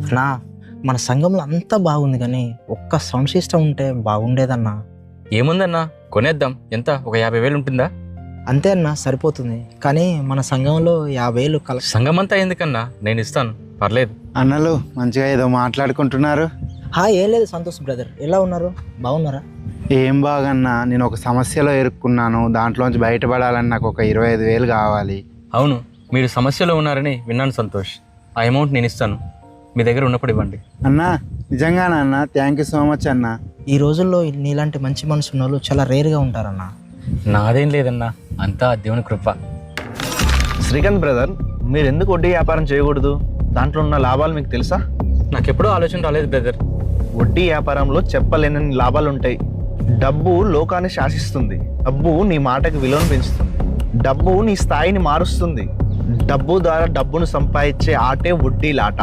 అన్నా మన సంఘంలో అంతా బాగుంది కానీ ఒక్క సౌండ్ సిస్టమ్ ఉంటే బాగుండేదన్నా. ఏముందన్నా కొనేద్దాం. ఎంత, ఒక 50,000 ఉంటుందా? అంతే అన్నా సరిపోతుంది. కానీ మన సంఘంలో 50,000 సంఘం అంతా ఎందుకన్నా, నేను ఇస్తాను, పర్లేదు. అన్నలు మంచిగా ఏదో మాట్లాడుకుంటున్నారు. ఏం లేదు సంతోష్ బ్రదర్, ఎలా ఉన్నారు? బాగున్నారా? ఏం బాగన్నా, నేను ఒక సమస్యలో ఇరుక్కున్నాను. దాంట్లోంచి బయటపడాలని నాకు ఒక 25,000 కావాలి. అవును, మీరు సమస్యలో ఉన్నారని విన్నాను సంతోష్. ఆ అమౌంట్ నేను ఇస్తాను, మీ దగ్గర ఉన్నప్పుడు ఇవ్వండి. అన్నా నిజంగానా అన్న? థ్యాంక్ యూ సో మచ్ అన్న. ఈ రోజుల్లో నీలాంటి మంచి మనసు ఉన్న వాళ్ళు చాలా రేర్గా ఉంటారన్నా. నాదేం లేదన్నా, అంతా దేవుని కృప. శ్రీకాంత్ బ్రదర్, మీరు ఎందుకు వడ్డీ వ్యాపారం చేయకూడదు? దాంట్లో ఉన్న లాభాలు మీకు తెలుసా? నాకెప్పుడూ ఆలోచన రాలేదు బ్రదర్. వడ్డీ వ్యాపారంలో చెప్పలేనన్ని లాభాలు ఉంటాయి. డబ్బు లోకాన్ని శాసిస్తుంది. డబ్బు నీ మాటకు విలువను పెంచుతుంది. డబ్బు నీ స్థాయిని మారుస్తుంది. డబ్బు ద్వారా డబ్బును సంపాదించే ఆటే వడ్డీలాట.